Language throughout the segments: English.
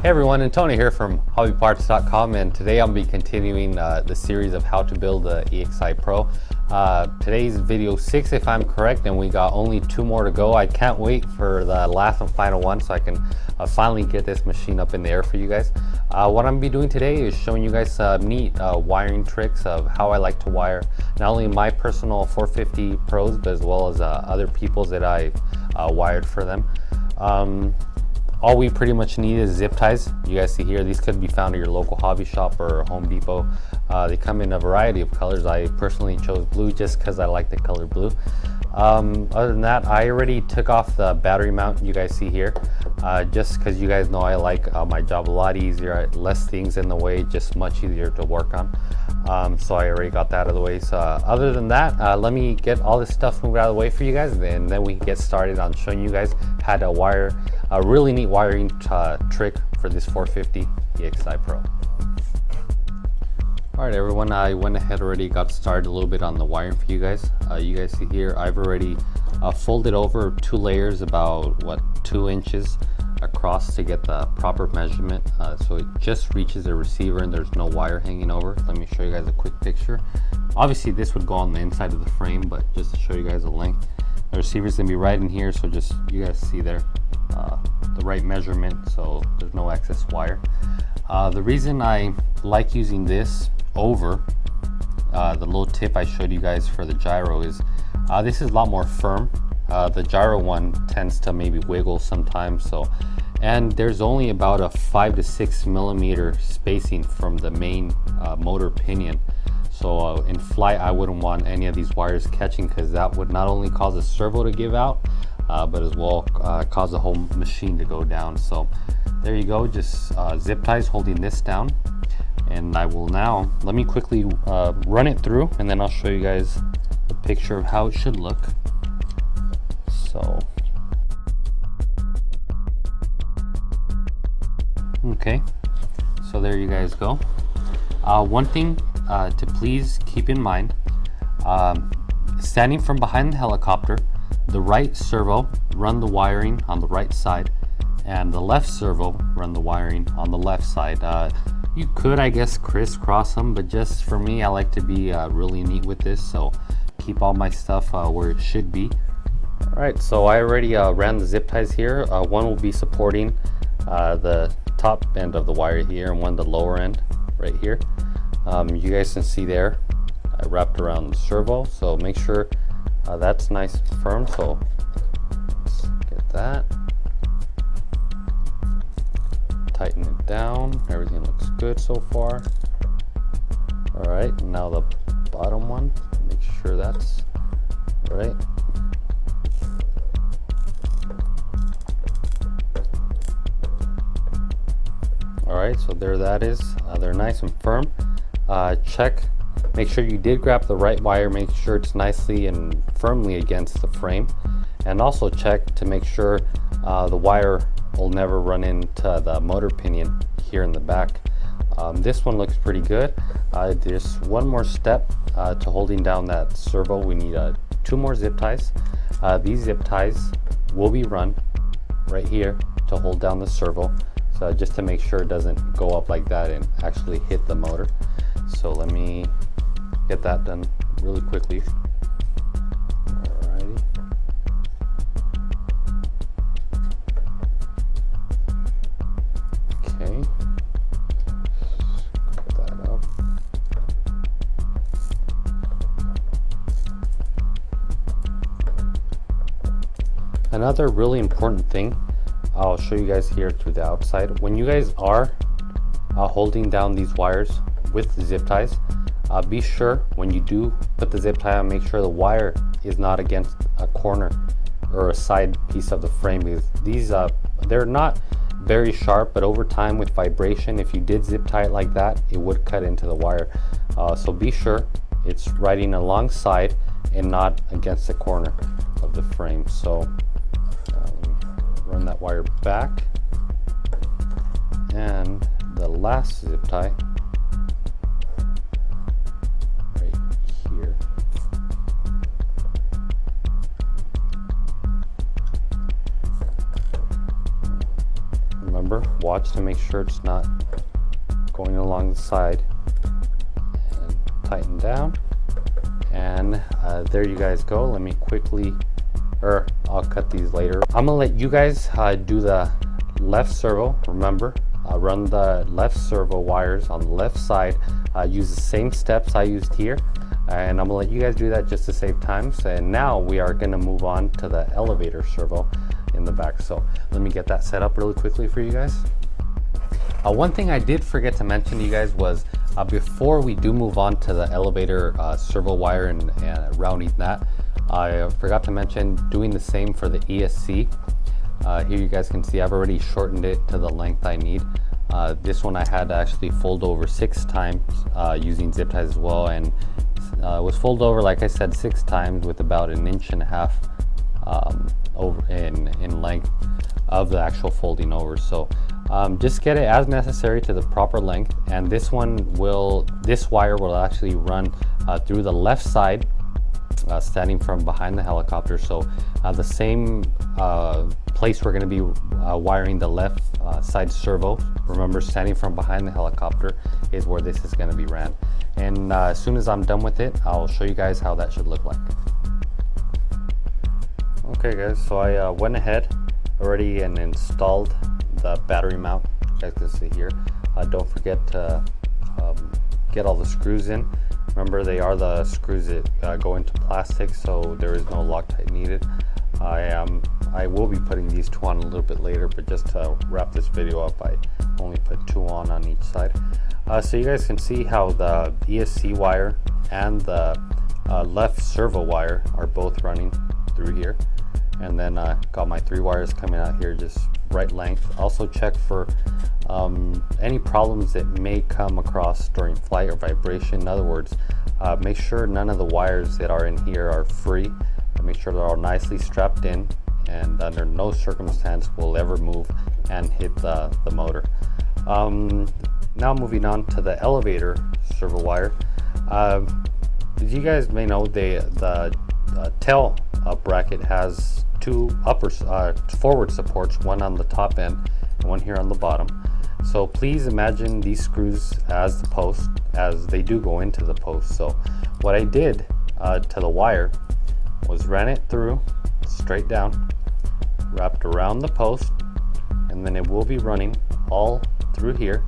Hey everyone, and Tony here from hobbyparts.com, and today I'll be continuing the series of how to build the EXI Pro. Today's video 6 if I'm correct, and we got only 2 more to go. I can't wait for the last and final one so I can finally get this machine up in the air for you guys. What I'm going to be doing today is showing you guys neat wiring tricks of how I like to wire not only my personal 450 Pros but as well as other people's that I wired for them. All we pretty much need is zip ties. You guys see here, these could be found at your local hobby shop or Home Depot. They come in a variety of colors. I personally chose blue just because I like the color blue. Other than that, I already took off the battery mount you guys see here, just because you guys know I like my job a lot easier, less things in the way, just much easier to work on. So I already got that out of the way. So other than that, let me get all this stuff moved out of the way for you guys, and then we can get started on showing you guys how to wire a really neat wiring trick for this 450 EXI Pro. Alright everyone, I went ahead already got started a little bit on the wiring for you guys. You guys see here, I've already folded over 2 layers about 2 inches across to get the proper measurement, so it just reaches the receiver and there's no wire hanging over. Let me show you guys a quick picture. Obviously this would go on the inside of the frame, but just to show you guys the length, the receiver's gonna be right in here, so just you guys see there the right measurement, so there's no excess wire. The reason I like using this over the little tip I showed you guys for the gyro is this is a lot more firm. The gyro one tends to maybe wiggle sometimes, and there's only about a 5 to 6 millimeter spacing from the main motor pinion. So in flight I wouldn't want any of these wires catching, because that would not only cause the servo to give out, but as well cause the whole machine to go down. So there you go, just zip ties holding this down. And I will now, let me quickly run it through, and then I'll show you guys a picture of how it should look. So, okay, so there you guys go. One thing to please keep in mind, standing from behind the helicopter, the right servo run the wiring on the right side, and the left servo run the wiring on the left side. You could, I guess, crisscross them, but just for me, I like to be really neat with this, so keep all my stuff where it should be. Alright, so I already ran the zip ties here. One will be supporting the top end of the wire here, and one the lower end right here. You guys can see there, I wrapped around the servo, so make sure that's nice and firm, so let's get that. Tighten it down, everything looks good so far. Alright, now the bottom one, make sure that's right. Alright, so there that is. They're nice and firm. Check, make sure you did grab the right wire, make sure it's nicely and firmly against the frame, and also check to make sure the wire will never run into the motor pinion here in the back. This one looks pretty good. There's one more step to holding down that servo. We need 2 more zip ties. These zip ties will be run right here to hold down the servo, so just to make sure it doesn't go up like that and actually hit the motor. So let me get that done really quickly. Alrighty. Okay. Put that up. Another really important thing I'll show you guys here to the outside. When you guys are holding down these wires with the zip ties, be sure when you do put the zip tie on, make sure the wire is not against a corner or a side piece of the frame, because these they're not very sharp, but over time with vibration, if you did zip tie it like that, it would cut into the wire. So be sure it's riding alongside and not against the corner of the frame. So run that wire back, and the last zip tie right here. remember, watch to make sure it's not going along the side, and tighten down, and there you guys go. Let me quickly, or I'll cut these later. I'm gonna let you guys do the left servo. Remember, run the left servo wires on the left side, use the same steps I used here, and I'm gonna let you guys do that just to save time. And now we are gonna move on to the elevator servo in the back. So let me get that set up really quickly for you guys. One thing I did forget to mention to you guys was before we do move on to the elevator servo wire and rounding that, I forgot to mention doing the same for the ESC. Here you guys can see I've already shortened it to the length I need. This one I had to actually fold over 6 times using zip ties as well, and it was folded over, like I said, 6 times with about 1.5 inches over in length of the actual folding over. So just get it as necessary to the proper length, and this wire will actually run through the left side, standing from behind the helicopter. So the same place we're going to be wiring the left side servo, remember, standing from behind the helicopter is where this is going to be ran. And as soon as I'm done with it, I'll show you guys how that should look like. Okay guys, so I went ahead already and installed the battery mount. You guys can see here. Don't forget to get all the screws in. Remember, they are the screws that go into plastic, so there is no Loctite needed. I will be putting these 2 on a little bit later, but just to wrap this video up, I only put 2 on each side. So you guys can see how the ESC wire and the left servo wire are both running through here. And then got my 3 wires coming out here, just right length. Also check for any problems that may come across during flight or vibration. In other words, make sure none of the wires that are in here are free. Make sure they're all nicely strapped in, and under no circumstance will ever move and hit the motor. Now moving on to the elevator servo wire. As you guys may know, the tail bracket has 2 forward supports, one on the top end and one here on the bottom. So please imagine these screws as the post, as they do go into the post. So what I did to the wire was ran it through straight down, wrapped around the post, and then it will be running all through here,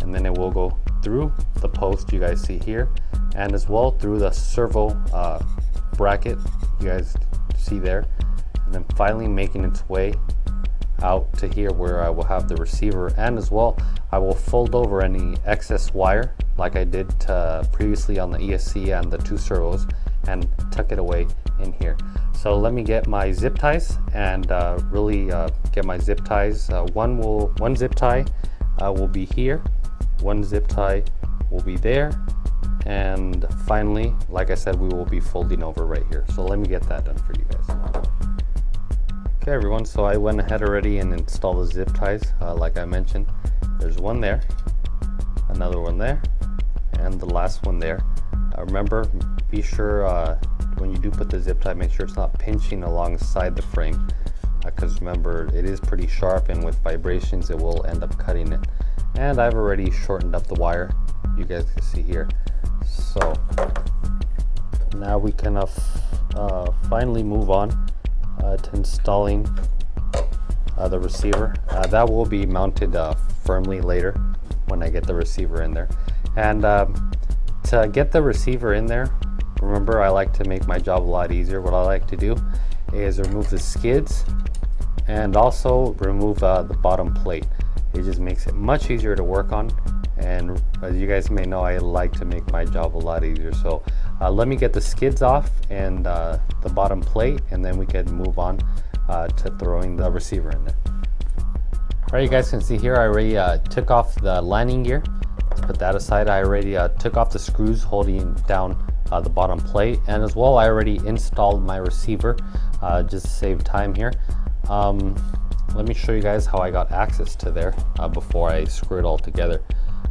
and then it will go through the post you guys see here, and as well through the servo bracket you guys see there, and then finally making its way out to here where I will have the receiver. And as well, I will fold over any excess wire like I did previously on the ESC and the 2 servos, and tuck it away in here. So let me get my zip ties and really get my zip ties. One zip tie will be here, one zip tie will be there, and finally, like I said, we will be folding over right here. So let me get that done for you guys. Okay everyone, so I went ahead already and installed the zip ties. Like I mentioned, there's one there, another one there, and the last one there. Remember, be sure when you do put the zip tie, make sure it's not pinching alongside the frame, because remember, it is pretty sharp, and with vibrations it will end up cutting it. And I've already shortened up the wire, you guys can see here. So now we can finally move on to installing the receiver. That will be mounted firmly later when I get the receiver in there. And to get the receiver in there, remember, I like to make my job a lot easier. What I like to do is remove the skids and also remove the bottom plate. It just makes it much easier to work on, and as you guys may know, I like to make my job a lot easier. So let me get the skids off and the bottom plate, and then we can move on to throwing the receiver in there. Alright, you guys can see here I already took off the landing gear. Let's put that aside. I already took off the screws holding down the bottom plate, and as well I already installed my receiver just to save time here. Let me show you guys how I got access to there before I screw it all together.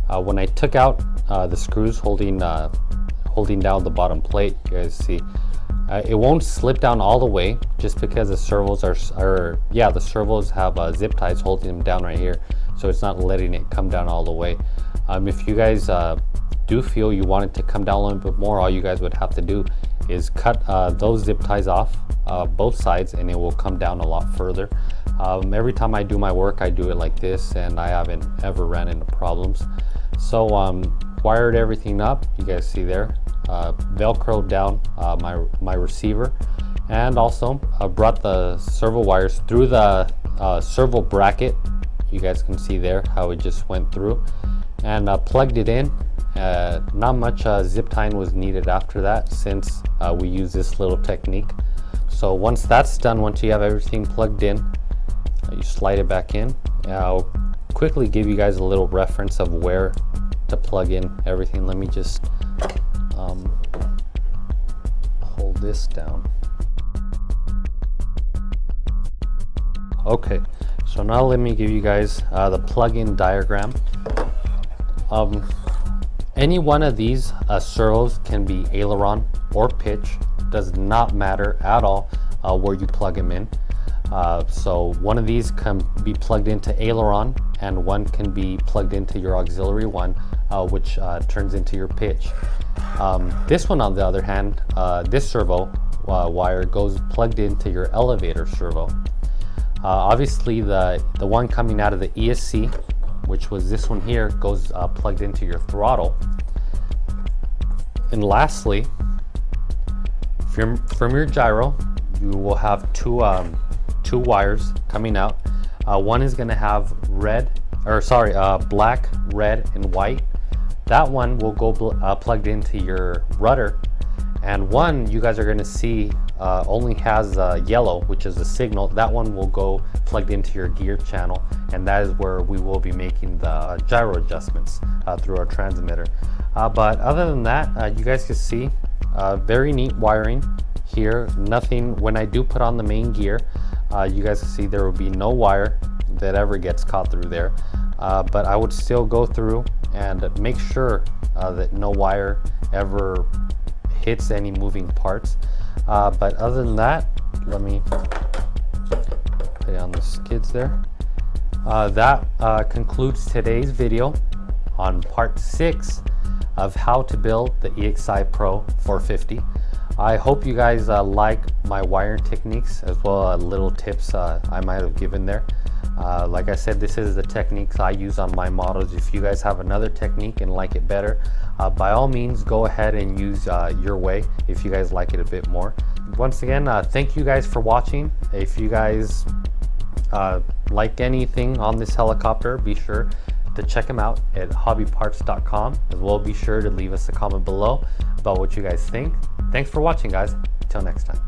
When I took out the screws holding down the bottom plate, you guys see it won't slip down all the way, just because the servos the servos have zip ties holding them down right here. so it's not letting it come down all the way. If you guys do feel you want it to come down a little bit more, all you guys would have to do is cut those zip ties off both sides, and it will come down a lot further. Every time I do my work, I do it like this, and I haven't ever ran into problems. So wired everything up, you guys see there, velcroed down my receiver, and also brought the servo wires through the servo bracket. You guys can see there how it just went through, and plugged it in. Not much zip tying was needed after that, since we use this little technique. So once that's done, once you have everything plugged in, you slide it back in. I'll quickly give you guys a little reference of where to plug in everything. Let me just hold this down. Okay, so now let me give you guys the plug-in diagram. Any one of these servos can be aileron or pitch, does not matter at all where you plug them in. So one of these can be plugged into aileron, and one can be plugged into your auxiliary one, which turns into your pitch. This one, on the other hand, this servo wire goes plugged into your elevator servo. Obviously the one coming out of the EXI, which was this one here, goes plugged into your throttle. And lastly, from your gyro, you will have two wires coming out. One is going to have black, red, and white. That one will go plugged into your rudder, and one you guys are going to see only has yellow, which is a signal. That one will go plugged into your gear channel, and that is where we will be making the gyro adjustments through our transmitter. But other than that, you guys can see very neat wiring here. Nothing, when I do put on the main gear, you guys can see there will be no wire that ever gets caught through there. But I would still go through and make sure that no wire ever hits any moving parts. But other than that, let me put it on the skids there. That concludes today's video on part 6 of how to build the EXI Pro 450. I hope you guys like my wiring techniques, as well as little tips I might have given there. Like I said, this is the techniques I use on my models. If you guys have another technique and like it better, by all means go ahead and use your way if you guys like it a bit more. Once again, thank you guys for watching. If you guys like anything on this helicopter, be sure to check them out at hobbyparts.com. as well. Be sure to leave us a comment below about what you guys think. Thanks for watching, guys. Until next time.